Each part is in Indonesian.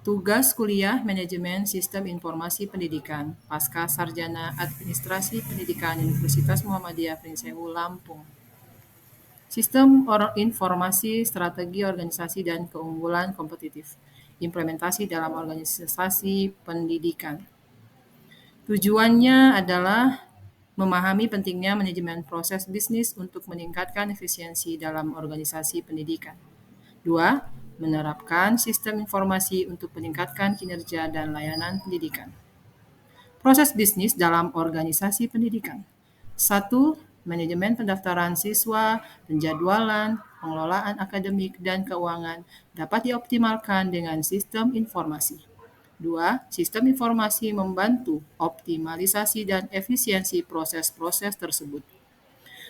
Tugas kuliah Manajemen Sistem Informasi Pendidikan, Pasca Sarjana Administrasi Pendidikan Universitas Muhammadiyah Prinsewu, Lampung. Sistem Informasi, Strategi Organisasi dan Keunggulan Kompetitif. Implementasi dalam organisasi pendidikan. Tujuannya adalah memahami pentingnya manajemen proses bisnis untuk meningkatkan efisiensi dalam organisasi pendidikan. 2. Menerapkan sistem informasi untuk meningkatkan kinerja dan layanan pendidikan. Proses bisnis dalam organisasi pendidikan. 1. Manajemen pendaftaran siswa, penjadwalan, pengelolaan akademik, dan keuangan dapat dioptimalkan dengan sistem informasi. 2. Sistem informasi membantu optimalisasi dan efisiensi proses-proses tersebut.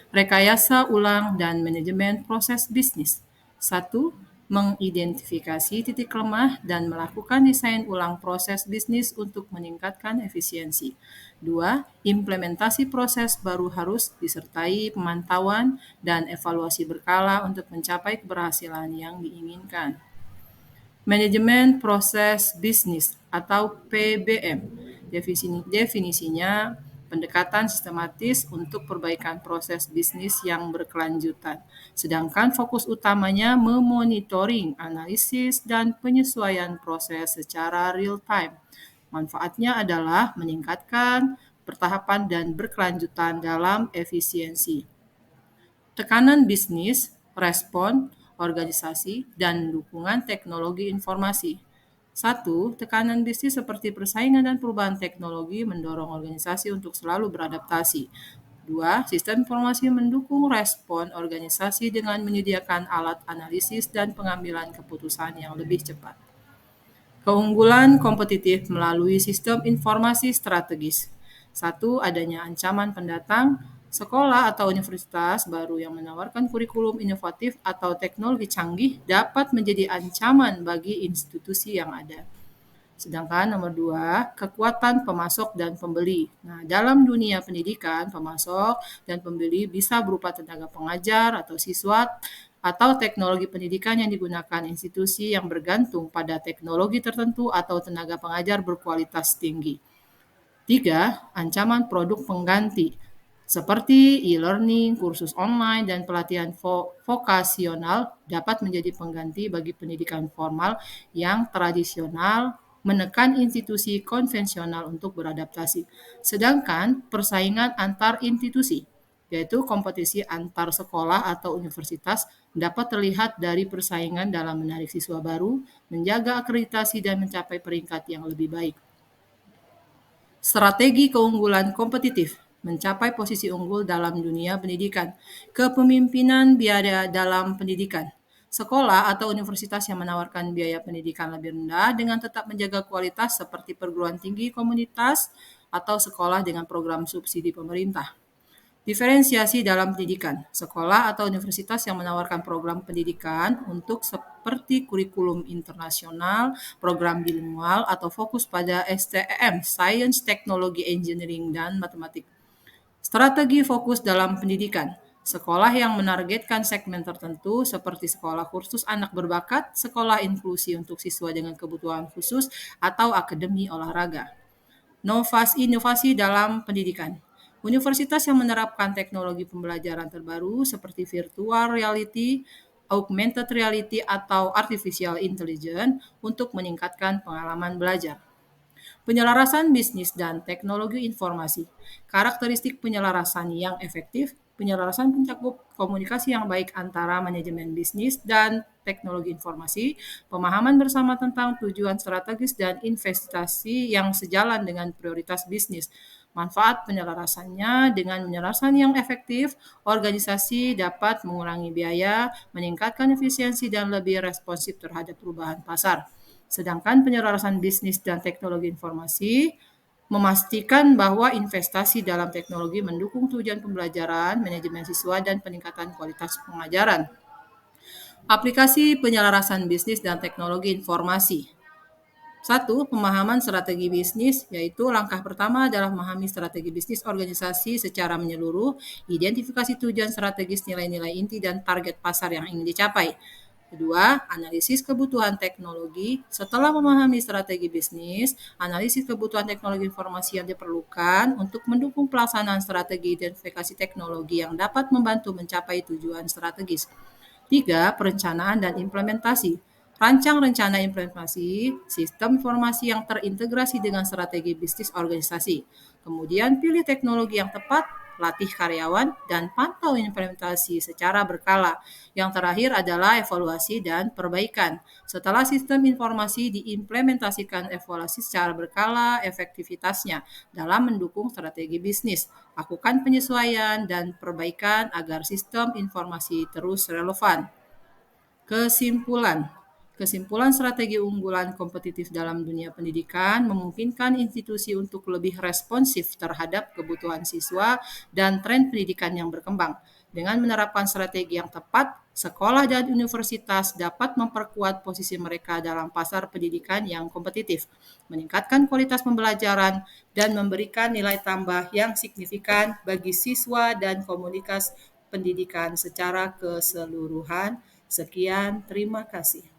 Rekayasa ulang dan manajemen proses bisnis. 1. Mengidentifikasi titik lemah dan melakukan desain ulang proses bisnis untuk meningkatkan efisiensi. 2. Implementasi proses baru harus disertai pemantauan dan evaluasi berkala untuk mencapai keberhasilan yang diinginkan. Manajemen proses bisnis atau PBM. Definisinya pendekatan sistematis untuk perbaikan proses bisnis yang berkelanjutan. Sedangkan fokus utamanya memonitoring, analisis, dan penyesuaian proses secara real time. Manfaatnya adalah meningkatkan pertahapan dan berkelanjutan dalam efisiensi. Tekanan bisnis, respon, organisasi, dan dukungan teknologi informasi. 1. Tekanan bisnis seperti persaingan dan perubahan teknologi mendorong organisasi untuk selalu beradaptasi. 2. Sistem informasi mendukung respon organisasi dengan menyediakan alat analisis dan pengambilan keputusan yang lebih cepat. Keunggulan kompetitif melalui sistem informasi strategis. 1. Adanya ancaman pendatang, sekolah atau universitas baru yang menawarkan kurikulum inovatif atau teknologi canggih dapat menjadi ancaman bagi institusi yang ada. Sedangkan nomor 2, kekuatan pemasok dan pembeli. Nah, dalam dunia pendidikan, pemasok dan pembeli bisa berupa tenaga pengajar atau siswa atau teknologi pendidikan yang digunakan institusi yang bergantung pada teknologi tertentu atau tenaga pengajar berkualitas tinggi. 3. Ancaman produk pengganti seperti e-learning, kursus online, dan pelatihan vokasional dapat menjadi pengganti bagi pendidikan formal yang tradisional, menekan institusi konvensional untuk beradaptasi. Sedangkan persaingan antar institusi, yaitu kompetisi antar sekolah atau universitas, dapat terlihat dari persaingan dalam menarik siswa baru, menjaga akreditasi, dan mencapai peringkat yang lebih baik. Strategi keunggulan kompetitif mencapai posisi unggul dalam dunia pendidikan. Kepemimpinan biaya dalam pendidikan. Sekolah atau universitas yang menawarkan biaya pendidikan lebih rendah dengan tetap menjaga kualitas seperti perguruan tinggi komunitas atau sekolah dengan program subsidi pemerintah. Diferensiasi dalam pendidikan. Sekolah atau universitas yang menawarkan program pendidikan untuk seperti kurikulum internasional, program bilingual, atau fokus pada STEM, Science, Technology, Engineering, dan Matematik. Strategi fokus dalam pendidikan. Sekolah yang menargetkan segmen tertentu seperti sekolah kursus anak berbakat, sekolah inklusi untuk siswa dengan kebutuhan khusus, atau akademi olahraga. Inovasi dalam pendidikan. Universitas yang menerapkan teknologi pembelajaran terbaru seperti virtual reality, augmented reality, atau artificial intelligence untuk meningkatkan pengalaman belajar. Penyelarasan bisnis dan teknologi informasi. Karakteristik penyelarasan yang efektif. Penyelarasan mencakup komunikasi yang baik antara manajemen bisnis dan teknologi informasi, pemahaman bersama tentang tujuan strategis dan investasi yang sejalan dengan prioritas bisnis. Manfaat penyelarasannya, dengan penyelarasan yang efektif, organisasi dapat mengurangi biaya, meningkatkan efisiensi, dan lebih responsif terhadap perubahan pasar. Sedangkan penyelarasan bisnis dan teknologi informasi memastikan bahwa investasi dalam teknologi mendukung tujuan pembelajaran, manajemen siswa, dan peningkatan kualitas pengajaran. Aplikasi penyelarasan bisnis dan teknologi informasi. 1. Pemahaman strategi bisnis, yaitu langkah pertama adalah memahami strategi bisnis organisasi secara menyeluruh, identifikasi tujuan strategis, nilai-nilai inti, dan target pasar yang ingin dicapai. Kedua, analisis kebutuhan teknologi. Setelah memahami strategi bisnis, analisis kebutuhan teknologi informasi yang diperlukan untuk mendukung pelaksanaan strategi identifikasi teknologi yang dapat membantu mencapai tujuan strategis. Tiga, perencanaan dan implementasi. Rancang rencana implementasi sistem informasi yang terintegrasi dengan strategi bisnis organisasi. Kemudian pilih teknologi yang tepat, latih karyawan, dan pantau implementasi secara berkala. Yang terakhir adalah evaluasi dan perbaikan. Setelah sistem informasi diimplementasikan, evaluasi secara berkala efektivitasnya dalam mendukung strategi bisnis. Lakukan penyesuaian dan perbaikan agar sistem informasi terus relevan. Kesimpulan. Kesimpulan strategi unggulan kompetitif dalam dunia pendidikan memungkinkan institusi untuk lebih responsif terhadap kebutuhan siswa dan tren pendidikan yang berkembang. Dengan menerapkan strategi yang tepat, sekolah dan universitas dapat memperkuat posisi mereka dalam pasar pendidikan yang kompetitif, meningkatkan kualitas pembelajaran, dan memberikan nilai tambah yang signifikan bagi siswa dan komunitas pendidikan secara keseluruhan. Sekian, terima kasih.